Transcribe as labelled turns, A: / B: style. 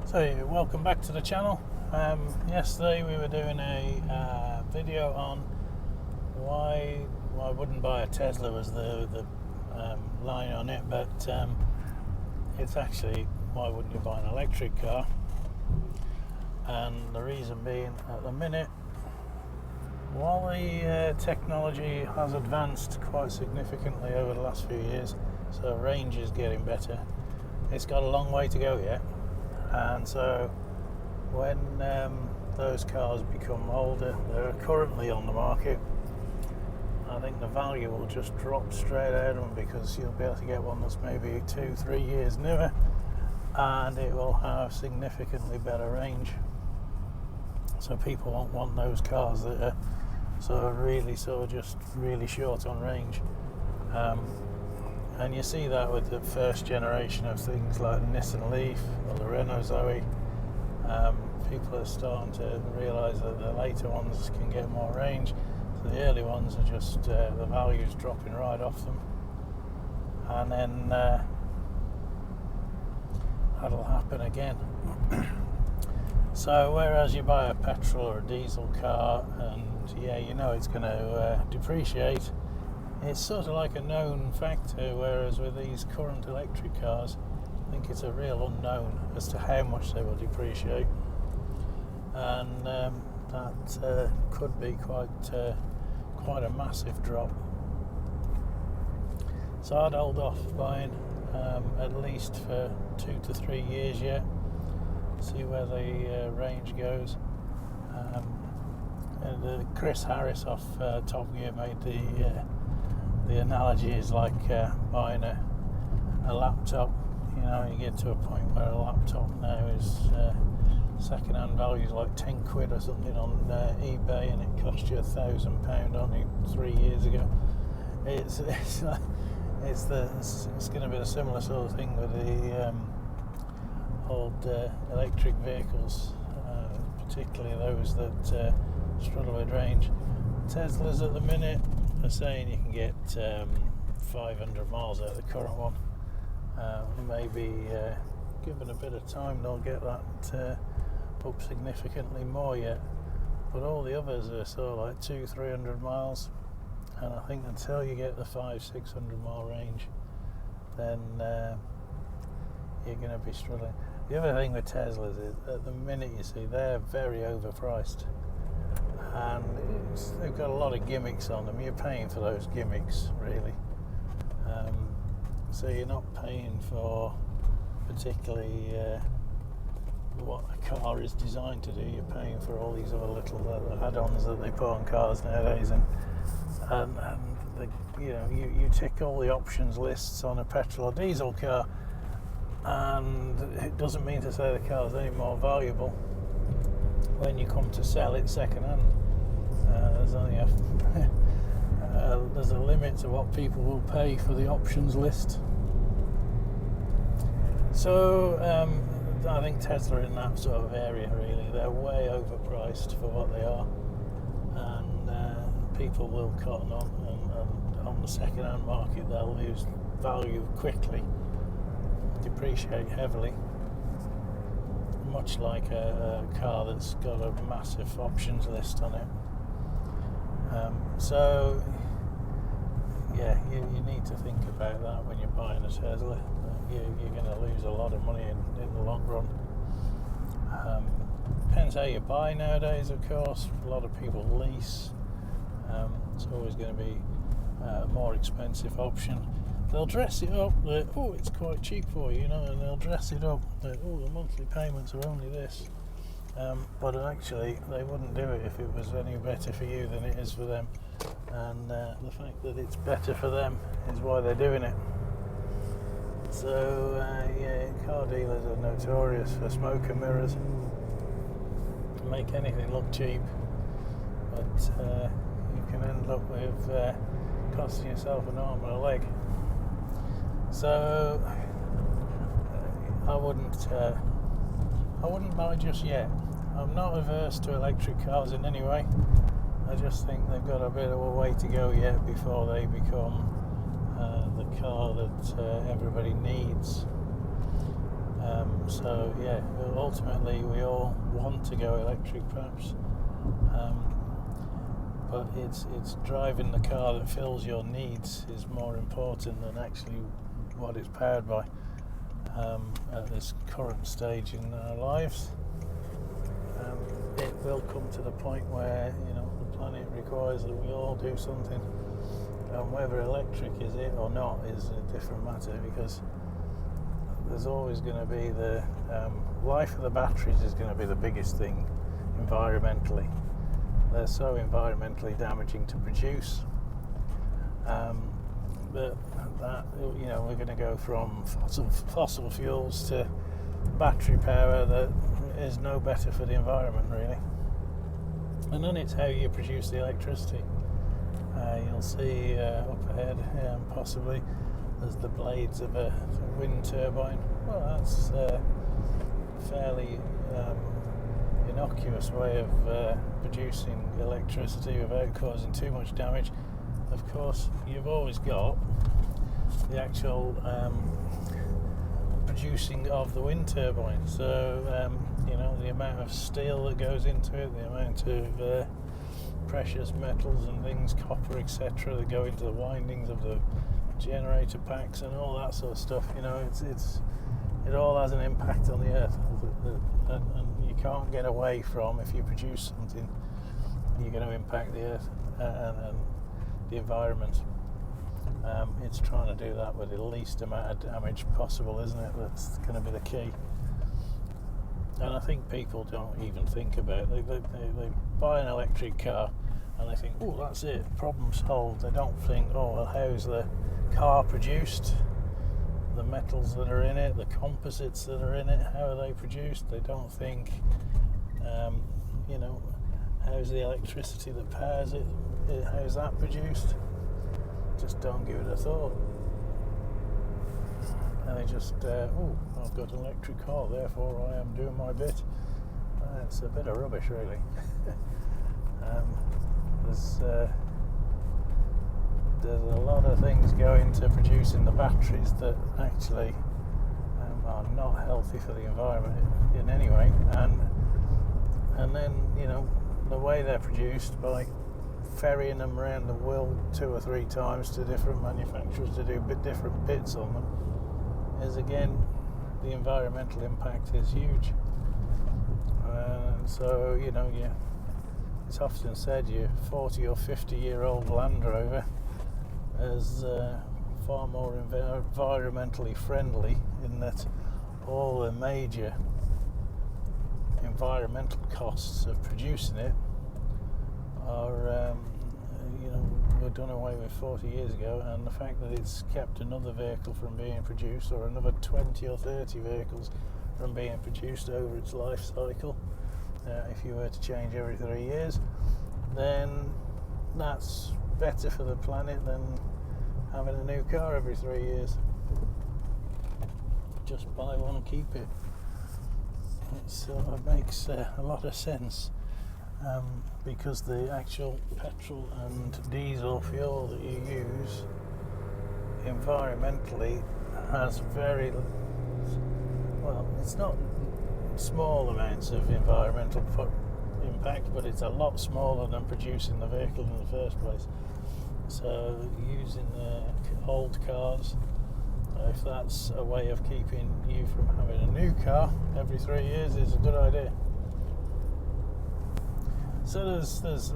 A: So welcome back to the channel. Yesterday we were doing a video on why I wouldn't buy a Tesla was the line on it, but it's actually why wouldn't you buy an electric car? And the reason being, at the minute, while the technology has advanced quite significantly over the last few years, so range is getting better, it's got a long way to go yet. And so when those cars become older, they're currently on the market, I think the value will just drop straight out of them, because you'll be able to get one that's maybe 2-3 years newer and it will have significantly better range. So people won't want those cars that are just really short on range. And you see that with the first generation of things like the Nissan Leaf or the Renault Zoe. People are starting to realise that the later ones can get more range. So the early ones are just, the value's dropping right off them. And then that'll happen again. So whereas you buy a petrol or a diesel car and you know it's going to depreciate, it's sort of like a known factor, whereas with these current electric cars, I think it's a real unknown as to how much they will depreciate, and that could be quite a massive drop. So I'd hold off buying at least for 2 to 3 years yet, see where the range goes. And Chris Harris off Top Gear made the analogy is like buying a laptop. You know, you get to a point where a laptop now is second-hand value is like 10 quid or something on eBay, and it cost you £1,000 only 3 years ago. It's going to be a similar sort of thing with the old electric vehicles, particularly those that struggle with range. Teslas at the minute are saying you can get 500 miles out of the current one. Maybe given a bit of time they'll get that up significantly more yet, but all the others are sort of like 200-300 miles, and I think until you get the 500-600 mile range, then you're going to be struggling. The other thing with Teslas is, at the minute, you see, they're very overpriced, and they've got a lot of gimmicks on them. You're paying for those gimmicks, really. So you're not paying for particularly what a car is designed to do. You're paying for all these other little add-ons that they put on cars nowadays, and you tick all the options lists on a petrol or diesel car, and it doesn't mean to say the car's any more valuable when you come to sell it second hand. There's only there's a limit to what people will pay for the options list. So I think Tesla in that sort of area, really, they're way overpriced for what they are, and people will cotton on, and on the second hand market they'll lose value quickly, depreciate heavily, much like a car that's got a massive options list on it. So you need to think about that when you're buying a Tesla. You're going to lose a lot of money in the long run. Depends how you buy nowadays, of course. A lot of people lease. It's always going to be a more expensive option. They'll dress it up that, oh, it's quite cheap for you, and they'll dress it up that, oh, the monthly payments are only this. But actually, they wouldn't do it if it was any better for you than it is for them. And the fact that it's better for them is why they're doing it. So, car dealers are notorious for smoke and mirrors. Make anything look cheap, but you can end up with costing yourself an arm and a leg. So, I wouldn't buy just yet. I'm not averse to electric cars in any way. I just think they've got a bit of a way to go yet before they become the car that everybody needs. So yeah, ultimately we all want to go electric, perhaps, but it's driving the car that fills your needs is more important than actually what it's powered by at this current stage in our lives. It will come to the point where the planet requires that we all do something, and whether electric is it or not is a different matter, because there's always going to be the life of the batteries is going to be the biggest thing environmentally. They're so environmentally damaging to produce that we're going to go from fossil fuels to battery power that is no better for the environment, really. And then it's how you produce the electricity. You'll see up ahead, possibly, there's the blades of a wind turbine. Well, that's a fairly innocuous way of producing electricity without causing too much damage. Of course, you've always got the actual producing of the wind turbine. So, the amount of steel that goes into it, the amount of precious metals and things, copper, etc., that go into the windings of the generator packs and all that sort of stuff. It all has an impact on the earth, and you can't get away from, if you produce something, you're going to impact the earth and the environment. It's trying to do that with the least amount of damage possible, isn't it? That's going to be the key. And I think people don't even think about it. They buy an electric car and they think, oh, that's it, problem solved. They don't think, oh, well, how's the car produced? The metals that are in it, the composites that are in it, how are they produced? They don't think, how's the electricity that powers it? How's that produced? Just don't give it a thought. And they just, I've got an electric car, therefore I am doing my bit. It's a bit of rubbish, really. There's a lot of things go into producing the batteries that actually are not healthy for the environment in any way. And then, the way they're produced, by ferrying them around the world 2 or 3 times to different manufacturers to do different bits on them, is again, the environmental impact is huge. So, it's often said your 40 or 50-year-old Land Rover is far more environmentally friendly, in that all the major environmental costs of producing it are, were done away with 40 years ago, and the fact that it's kept another vehicle from being produced, or another 20 or 30 vehicles from being produced over its life cycle, if you were to change every 3 years, then that's better for the planet than having a new car every 3 years. Just buy one, keep it. It sort of makes a lot of sense, because the actual petrol and diesel fuel that you use environmentally has very, well, it's not small amounts of environmental impact, but it's a lot smaller than producing the vehicle in the first place. So using old cars, if that's a way of keeping you from having a new car every 3 years, is a good idea. So there's